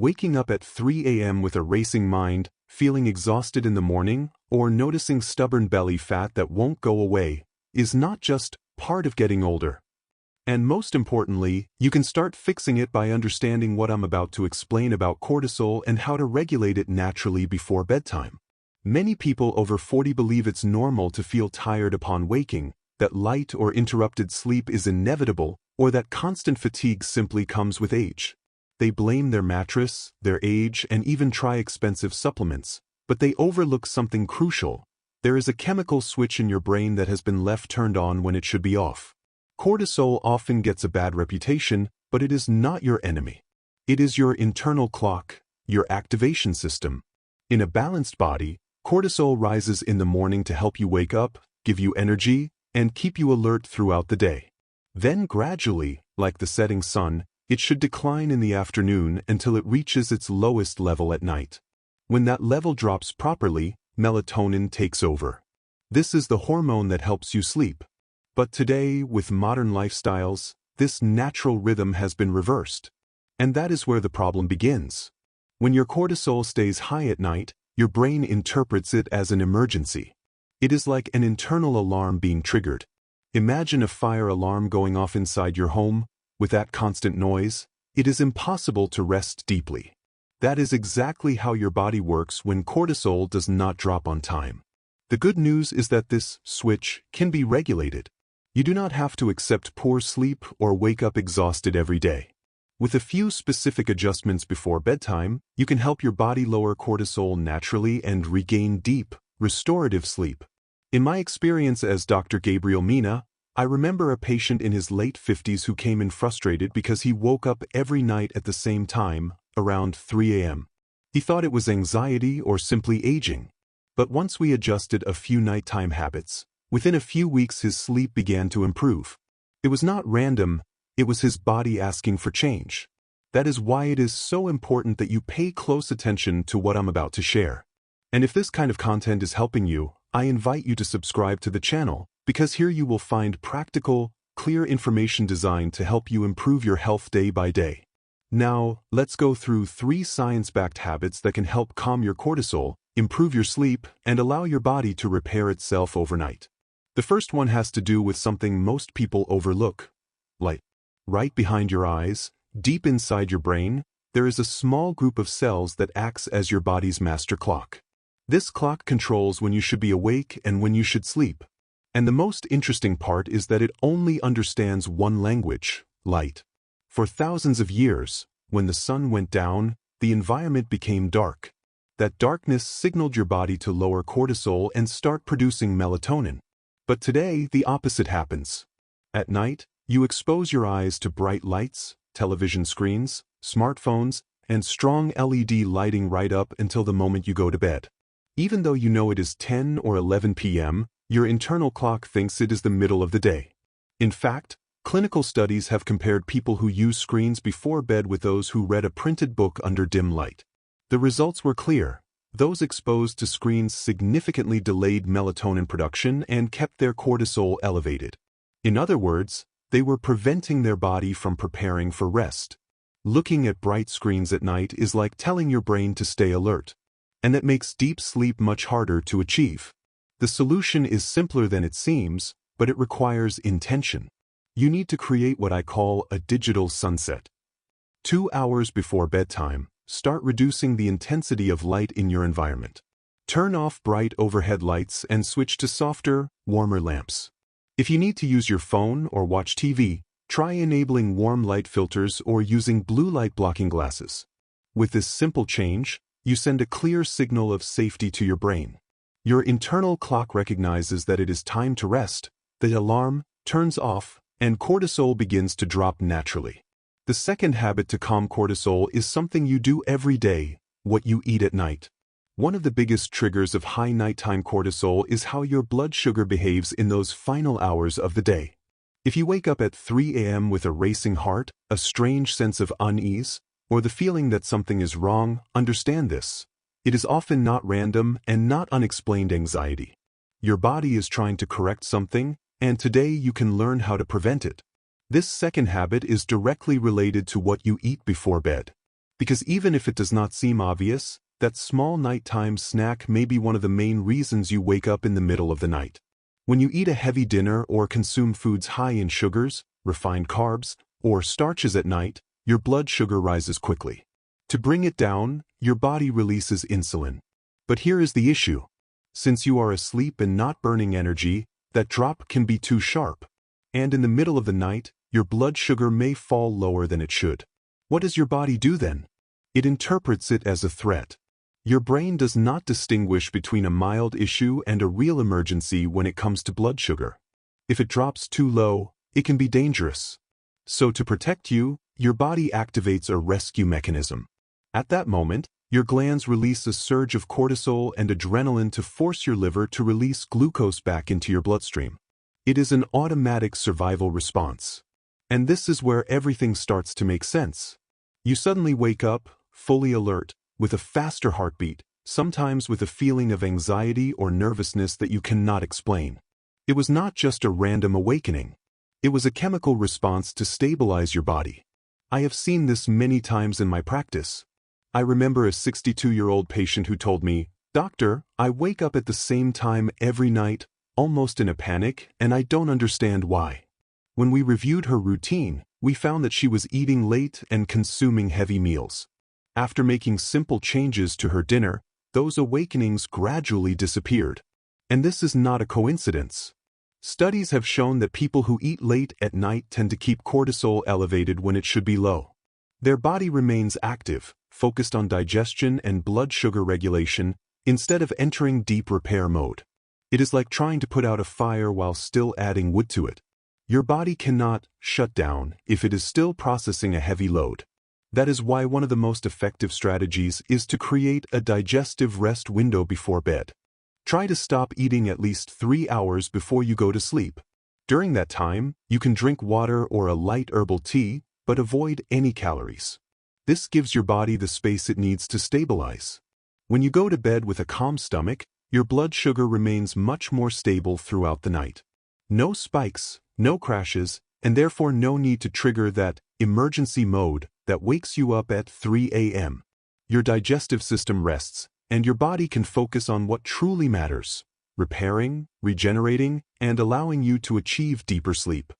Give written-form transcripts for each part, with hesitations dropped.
Waking up at 3 a.m. with a racing mind, feeling exhausted in the morning, or noticing stubborn belly fat that won't go away, is not just part of getting older. And most importantly, you can start fixing it by understanding what I'm about to explain about cortisol and how to regulate it naturally before bedtime. Many people over 40 believe it's normal to feel tired upon waking, that light or interrupted sleep is inevitable, or that constant fatigue simply comes with age. They blame their mattress, their age, and even try expensive supplements, but they overlook something crucial. There is a chemical switch in your brain that has been left turned on when it should be off. Cortisol often gets a bad reputation, but it is not your enemy. It is your internal clock, your activation system. In a balanced body, cortisol rises in the morning to help you wake up, give you energy, and keep you alert throughout the day. Then gradually, like the setting sun, it should decline in the afternoon until it reaches its lowest level at night. When that level drops properly, melatonin takes over. This is the hormone that helps you sleep. But today, with modern lifestyles, this natural rhythm has been reversed. And that is where the problem begins. When your cortisol stays high at night, your brain interprets it as an emergency. It is like an internal alarm being triggered. Imagine a fire alarm going off inside your home. With that constant noise, it is impossible to rest deeply. That is exactly how your body works when cortisol does not drop on time. The good news is that this switch can be regulated. You do not have to accept poor sleep or wake up exhausted every day. With a few specific adjustments before bedtime, you can help your body lower cortisol naturally and regain deep, restorative sleep. In my experience as Dr. Gabriel Mena, I remember a patient in his late 50s who came in frustrated because he woke up every night at the same time, around 3 a.m. He thought it was anxiety or simply aging. But once we adjusted a few nighttime habits, within a few weeks his sleep began to improve. It was not random, it was his body asking for change. That is why it is so important that you pay close attention to what I'm about to share. And if this kind of content is helping you, I invite you to subscribe to the channel, because here you will find practical, clear information designed to help you improve your health day by day. Now, let's go through 3 science-backed habits that can help calm your cortisol, improve your sleep, and allow your body to repair itself overnight. The first one has to do with something most people overlook: light. Right behind your eyes, deep inside your brain, there is a small group of cells that acts as your body's master clock. This clock controls when you should be awake and when you should sleep. And the most interesting part is that it only understands one language: light. For thousands of years, when the sun went down, the environment became dark. That darkness signaled your body to lower cortisol and start producing melatonin. But today, the opposite happens. At night, you expose your eyes to bright lights, television screens, smartphones, and strong LED lighting right up until the moment you go to bed. Even though you know it is 10 or 11 p.m., your internal clock thinks it is the middle of the day. In fact, clinical studies have compared people who use screens before bed with those who read a printed book under dim light. The results were clear. Those exposed to screens significantly delayed melatonin production and kept their cortisol elevated. In other words, they were preventing their body from preparing for rest. Looking at bright screens at night is like telling your brain to stay alert. And that makes deep sleep much harder to achieve. The solution is simpler than it seems, but it requires intention. You need to create what I call a digital sunset. 2 hours before bedtime, start reducing the intensity of light in your environment. Turn off bright overhead lights and switch to softer, warmer lamps. If you need to use your phone or watch TV, try enabling warm light filters or using blue light blocking glasses. With this simple change, you send a clear signal of safety to your brain. Your internal clock recognizes that it is time to rest, the alarm turns off, and cortisol begins to drop naturally. The second habit to calm cortisol is something you do every day: what you eat at night. One of the biggest triggers of high nighttime cortisol is how your blood sugar behaves in those final hours of the day. If you wake up at 3 a.m. with a racing heart, a strange sense of unease, or the feeling that something is wrong, understand this. It is often not random and not unexplained anxiety. Your body is trying to correct something, and today you can learn how to prevent it. This second habit is directly related to what you eat before bed. Because even if it does not seem obvious, that small nighttime snack may be one of the main reasons you wake up in the middle of the night. When you eat a heavy dinner or consume foods high in sugars, refined carbs, or starches at night, your blood sugar rises quickly. To bring it down, your body releases insulin. But here is the issue. Since you are asleep and not burning energy, that drop can be too sharp. And in the middle of the night, your blood sugar may fall lower than it should. What does your body do then? It interprets it as a threat. Your brain does not distinguish between a mild issue and a real emergency when it comes to blood sugar. If it drops too low, it can be dangerous. So to protect you, your body activates a rescue mechanism. At that moment, your glands release a surge of cortisol and adrenaline to force your liver to release glucose back into your bloodstream. It is an automatic survival response. And this is where everything starts to make sense. You suddenly wake up, fully alert, with a faster heartbeat, sometimes with a feeling of anxiety or nervousness that you cannot explain. It was not just a random awakening. It was a chemical response to stabilize your body. I have seen this many times in my practice. I remember a 62-year-old patient who told me, "Doctor, I wake up at the same time every night, almost in a panic, and I don't understand why." When we reviewed her routine, we found that she was eating late and consuming heavy meals. After making simple changes to her dinner, those awakenings gradually disappeared. And this is not a coincidence. Studies have shown that people who eat late at night tend to keep cortisol elevated when it should be low. Their body remains active, focused on digestion and blood sugar regulation, instead of entering deep repair mode. It is like trying to put out a fire while still adding wood to it. Your body cannot shut down if it is still processing a heavy load. That is why one of the most effective strategies is to create a digestive rest window before bed. Try to stop eating at least 3 hours before you go to sleep. During that time, you can drink water or a light herbal tea, but avoid any calories. This gives your body the space it needs to stabilize. When you go to bed with a calm stomach, your blood sugar remains much more stable throughout the night. No spikes, no crashes, and therefore no need to trigger that emergency mode that wakes you up at 3 a.m. Your digestive system rests, and your body can focus on what truly matters: repairing, regenerating, and allowing you to achieve deeper sleep.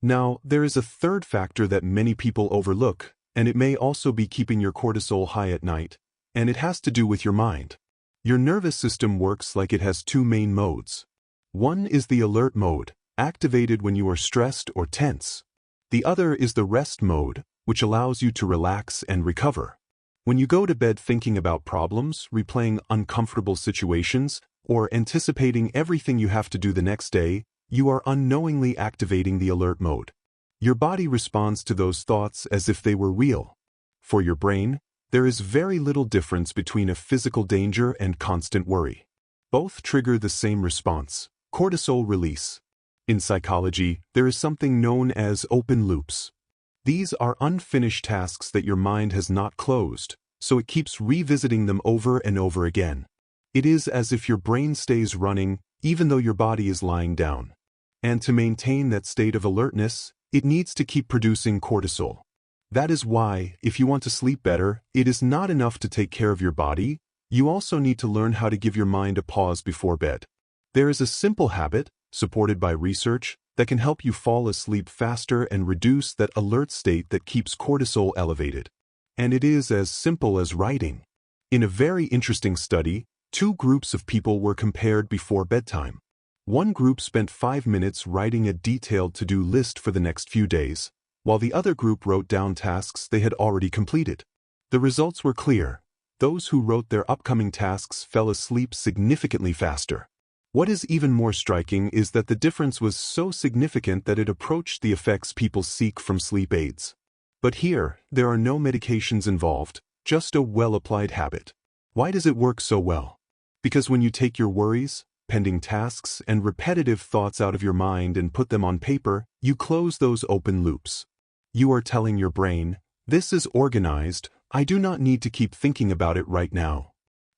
Now, there is a third factor that many people overlook, and it may also be keeping your cortisol high at night, and it has to do with your mind. Your nervous system works like it has two main modes. One is the alert mode, activated when you are stressed or tense. The other is the rest mode, which allows you to relax and recover. When you go to bed thinking about problems, replaying uncomfortable situations, or anticipating everything you have to do the next day, you are unknowingly activating the alert mode. Your body responds to those thoughts as if they were real. For your brain, there is very little difference between a physical danger and constant worry. Both trigger the same response: cortisol release. In psychology, there is something known as open loops. These are unfinished tasks that your mind has not closed, so it keeps revisiting them over and over again. It is as if your brain stays running even though your body is lying down. And to maintain that state of alertness, it needs to keep producing cortisol. That is why, if you want to sleep better, it is not enough to take care of your body, you also need to learn how to give your mind a pause before bed. There is a simple habit, supported by research, that can help you fall asleep faster and reduce that alert state that keeps cortisol elevated. And it is as simple as writing. In a very interesting study, 2 groups of people were compared before bedtime. One group spent 5 minutes writing a detailed to-do list for the next few days, while the other group wrote down tasks they had already completed. The results were clear. Those who wrote their upcoming tasks fell asleep significantly faster. What is even more striking is that the difference was so significant that it approached the effects people seek from sleep aids. But here, there are no medications involved, just a well-applied habit. Why does it work so well? Because when you take your worries, pending tasks, and repetitive thoughts out of your mind and put them on paper, you close those open loops. You are telling your brain, "This is organized, I do not need to keep thinking about it right now."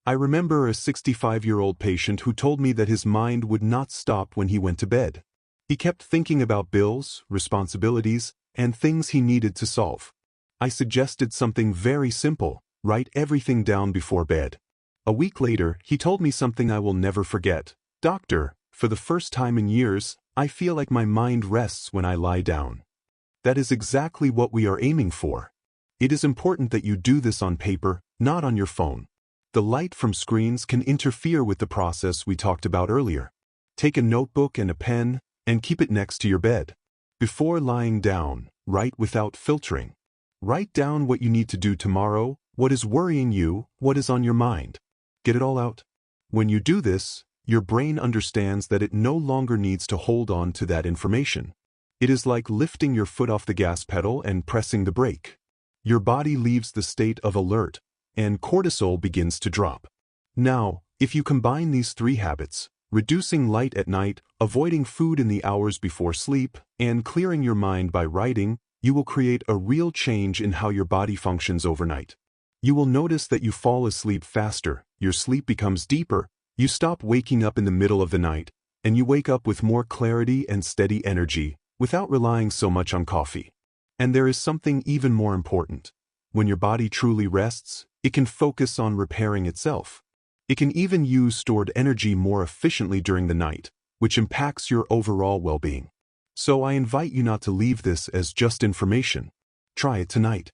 I remember a 65-year-old patient who told me that his mind would not stop when he went to bed. He kept thinking about bills, responsibilities, and things he needed to solve. I suggested something very simple: write everything down before bed. A week later, he told me something I will never forget. "Doctor, for the first time in years, I feel like my mind rests when I lie down." That is exactly what we are aiming for. It is important that you do this on paper, not on your phone. The light from screens can interfere with the process we talked about earlier. Take a notebook and a pen, and keep it next to your bed. Before lying down, write without filtering. Write down what you need to do tomorrow, what is worrying you, what is on your mind. Get it all out. When you do this, your brain understands that it no longer needs to hold on to that information. It is like lifting your foot off the gas pedal and pressing the brake. Your body leaves the state of alert, and cortisol begins to drop. Now, if you combine these 3 habits, reducing light at night, avoiding food in the hours before sleep, and clearing your mind by writing, you will create a real change in how your body functions overnight. You will notice that you fall asleep faster, your sleep becomes deeper, you stop waking up in the middle of the night, and you wake up with more clarity and steady energy, without relying so much on coffee. And there is something even more important. When your body truly rests, it can focus on repairing itself. It can even use stored energy more efficiently during the night, which impacts your overall well-being. So I invite you not to leave this as just information. Try it tonight.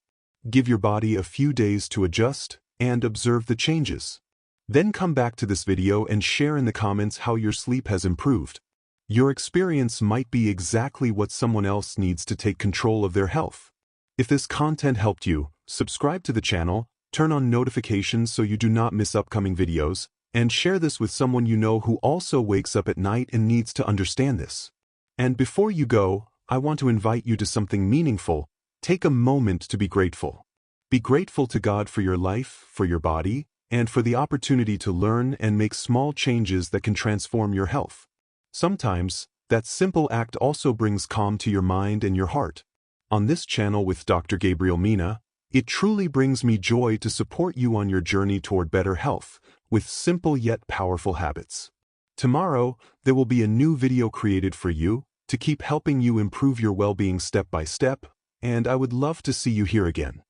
Give your body a few days to adjust and observe the changes. Then come back to this video and share in the comments how your sleep has improved. Your experience might be exactly what someone else needs to take control of their health. If this content helped you, subscribe to the channel, turn on notifications so you do not miss upcoming videos, and share this with someone you know who also wakes up at night and needs to understand this. And before you go, I want to invite you to something meaningful. Take a moment to be grateful. Be grateful to God for your life, for your body, and for the opportunity to learn and make small changes that can transform your health. Sometimes, that simple act also brings calm to your mind and your heart. On this channel with Dr. Gabriel Mena, it truly brings me joy to support you on your journey toward better health, with simple yet powerful habits. Tomorrow, there will be a new video created for you, to keep helping you improve your well-being step by step, and I would love to see you here again.